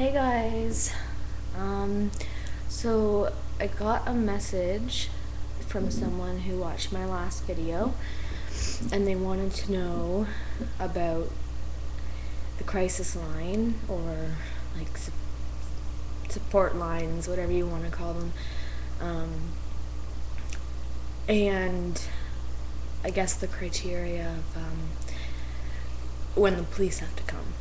Hey guys. Um, so I got a message from someone who watched my last video and they wanted to know about the crisis line or like support lines, whatever you want to call them. Um, and I guess the criteria of when the police have to come.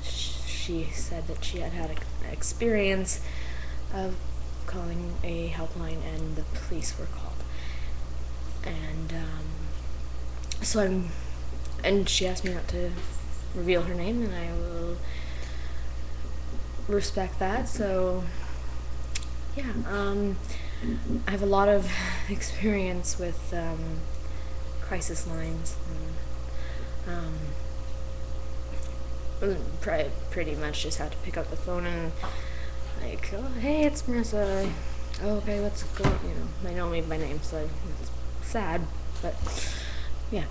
She said that she had an experience of calling a helpline and the police were called. And and she asked me not to reveal her name, and I will respect that. So, yeah, I have a lot of experience with crisis lines. And, pretty much just had to pick up the phone and like, oh, hey, it's Marissa. Oh, okay, what's going on? They know me by name, so it's sad, but yeah.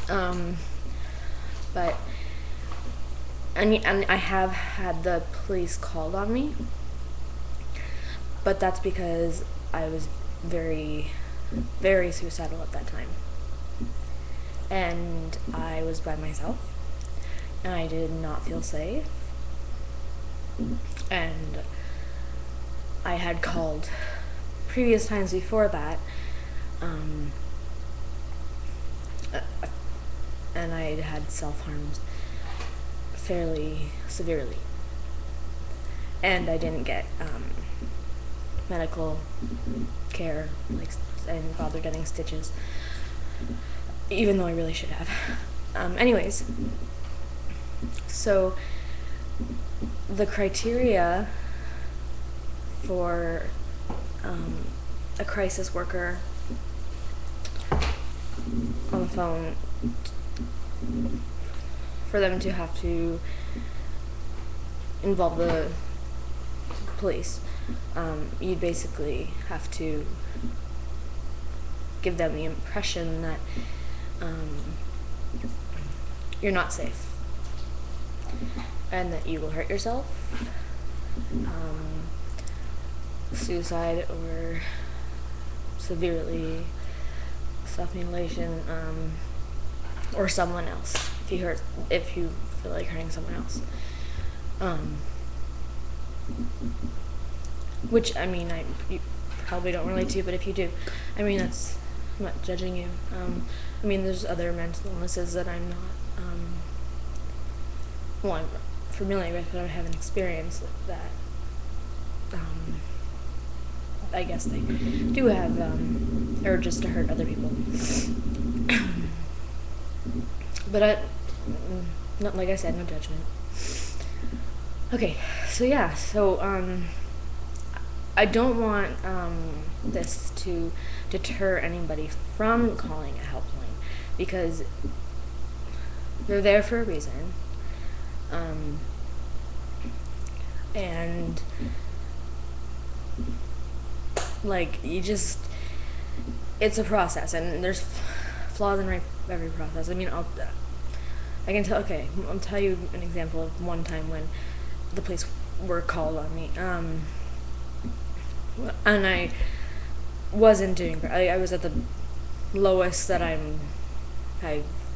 But and I have had the police called on me, but that's because I was very, very suicidal at that time, and I was by myself, and I did not feel safe, and I had called previous times before that, and I had self-harmed fairly severely, and I didn't get medical care, like, I didn't bother getting stitches, even though I really should have. Anyways, so the criteria for a crisis worker on the phone, for them to have to involve the police, you'd basically have to give them the impression that you're not safe and that you will hurt yourself, suicide or severely self-mutilation, or someone else if you feel like hurting someone else, which, I mean, you probably don't relate to, but if you do, I mean, I'm not judging you. I mean, there's other mental illnesses that I'm not I'm familiar with, but I haven't experienced that. I guess they do have urges to hurt other people. But not, like I said, no judgment. Okay, so yeah, I don't want this to deter anybody from calling a helpline, because they're there for a reason, and like, it's a process, and there's flaws in every process. I mean, I'll tell you an example of one time when the police were called on me, and I wasn't doing. I was at the lowest that I've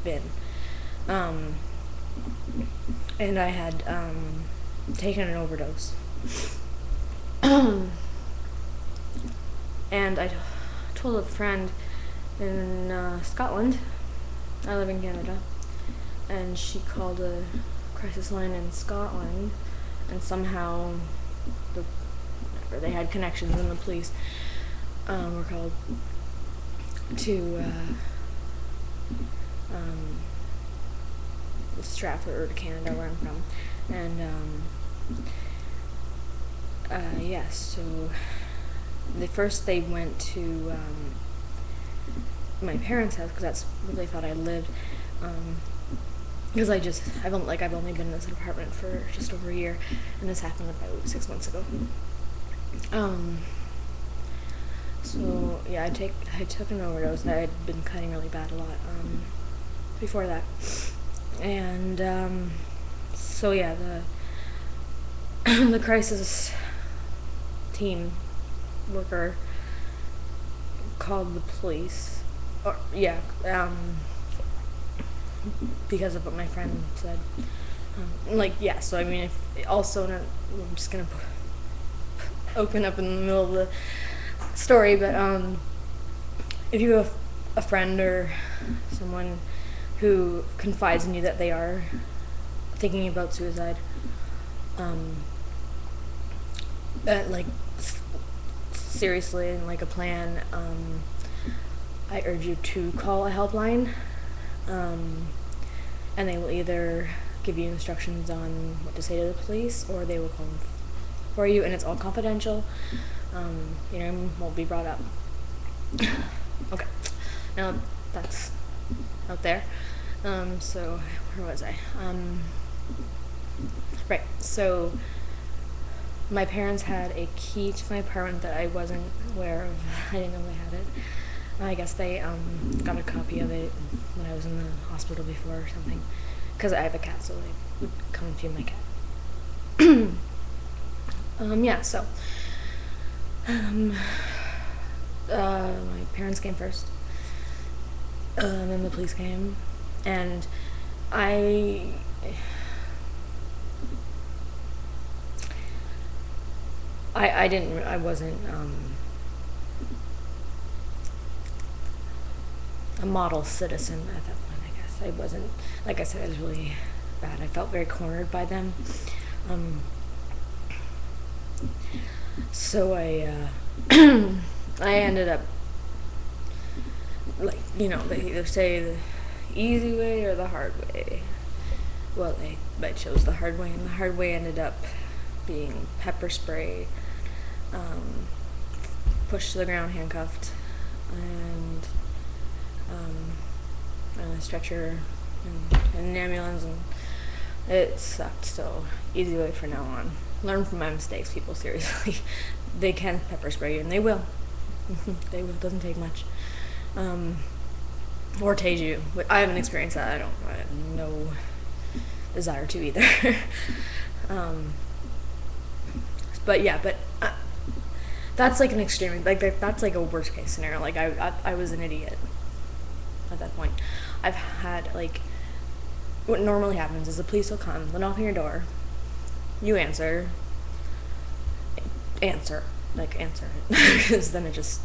been, and I had taken an overdose, and I told a friend in Scotland. I live in Canada, and she called a crisis line in Scotland, and somehow they had connections, and the police were called to Stratford, Canada, where I'm from, and yes, so they went to my parents' house, because that's where they thought I lived, because I've only been in this apartment for just over a year, and this happened about 6 months ago. So yeah, I took an overdose. I had been cutting really bad a lot before that, and so yeah, the crisis team worker called the police, or yeah, because of what my friend said. So I mean, if also, I'm just gonna open up in the middle of the story, but if you have a friend or someone who confides in you that they are thinking about suicide, seriously, and like a plan, I urge you to call a helpline, and they will either give you instructions on what to say to the police, or they will come for you, and it's all confidential. Your name won't be brought up. Okay, now that's out there. So where was I? Right, so my parents had a key to my apartment that I wasn't aware of. I didn't know they had it. I guess they got a copy of it when I was in the hospital before or something, because I have a cat, so they would come and feed my cat. My parents came first, and then the police came, and I wasn't a model citizen at that point, I guess. I wasn't, like I said, I was really bad. I felt very cornered by them. So I I ended up, they either say the easy way or the hard way. Well, I chose the hard way, and the hard way ended up being pepper spray, pushed to the ground, handcuffed, and on a stretcher and an ambulance, and it sucked. So easy way for now on. Learn from my mistakes, people, seriously. They can pepper spray you, and they will. They will. It doesn't take much. Or tase you. I haven't experienced that. I have no desire to either. But that's like an extreme, that's like a worst case scenario. Like I was an idiot at that point. I've had, what normally happens is the police will come, they'll knock on your door, you answer it, because then it just,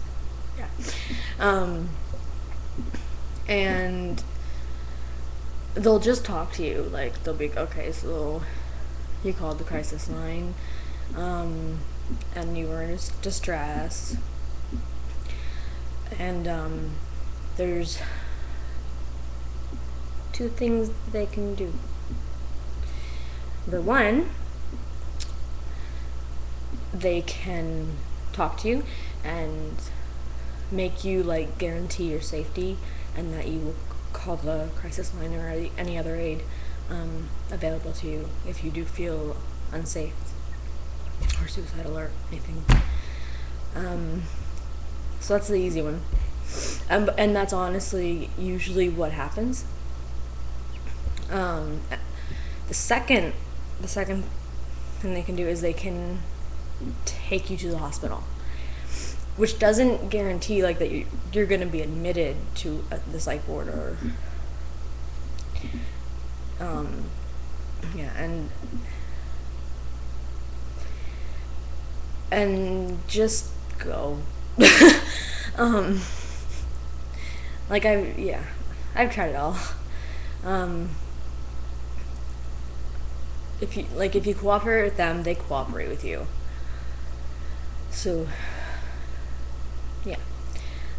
and they'll just talk to you, they'll be, okay, so you called the crisis line, and you were in distress, and there's two things they can do. Number one, they can talk to you and make you guarantee your safety, and that you will call the crisis line or any other aid available to you if you do feel unsafe or suicidal or anything. So that's the easy one, and that's honestly usually what happens. The second thing they can do is they can take you to the hospital, which doesn't guarantee that you're going to be admitted to the psych ward or and just go. I've tried it all. If you cooperate with them, they cooperate with you. So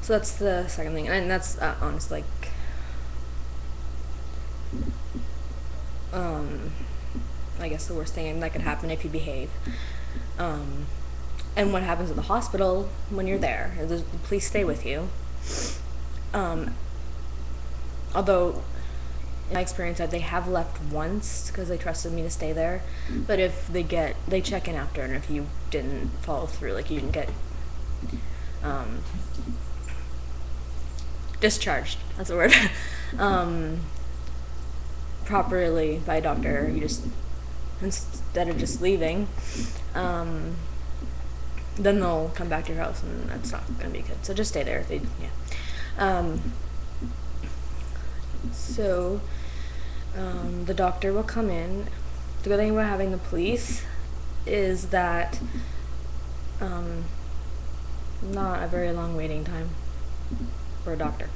so that's the second thing, and that's honestly I guess the worst thing that could happen if you behave. And what happens at the hospital when you're there, the police stay with you. Although in my experience that they have left once because they trusted me to stay there, but if they check in after, and if you didn't follow through, you didn't get discharged, that's the word, properly by a doctor, you just instead of just leaving, then they'll come back to your house, and that's not gonna be good. So just stay there. So the doctor will come in. The good thing about having the police is that not a very long waiting time for a doctor.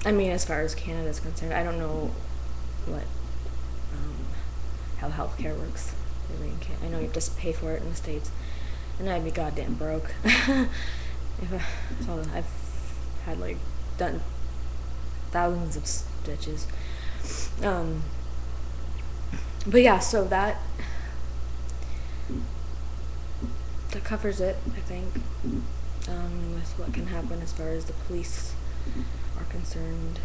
I mean, as far as Canada is concerned, I don't know what how healthcare works really in Canada. I know you have to pay for it in the States, and I'd be goddamn broke. I've had like done thousands of stitches. But yeah, so that covers it, I think, with what can happen as far as the police are concerned.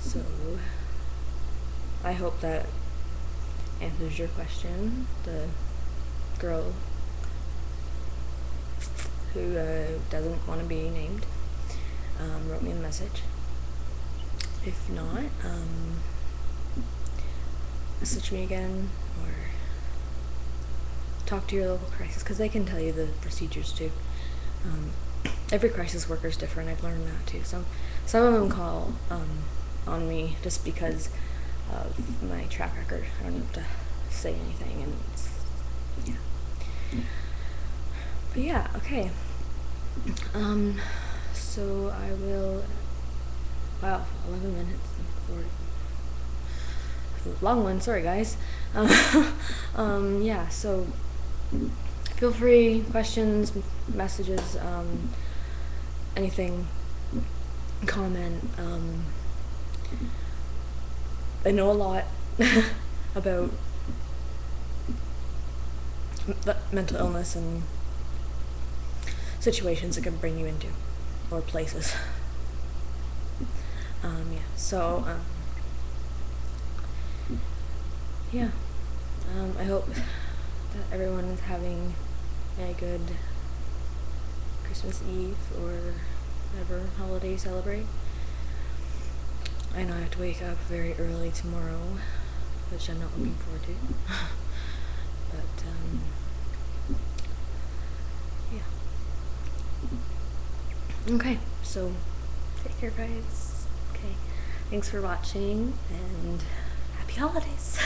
So I hope that answers your question. The girl who doesn't want to be named wrote me a message. If not, message me again or talk to your local crisis, because they can tell you the procedures too. Every crisis worker is different. I've learned that too. Some of them call on me just because of my track record. I don't have to say anything, and but yeah, okay. So I will. Wow, 11 minutes and 40. Long one. Sorry, guys. Yeah. So feel free, questions, messages, anything, comment. I know a lot about mental illness and situations it can bring you into, or places. Yeah. So yeah. I hope that everyone is having a good Christmas Eve or whatever holiday you celebrate. I know I have to wake up very early tomorrow, which I'm not looking forward to. But yeah. Okay, so take care, guys. Okay, thanks for watching, and happy holidays.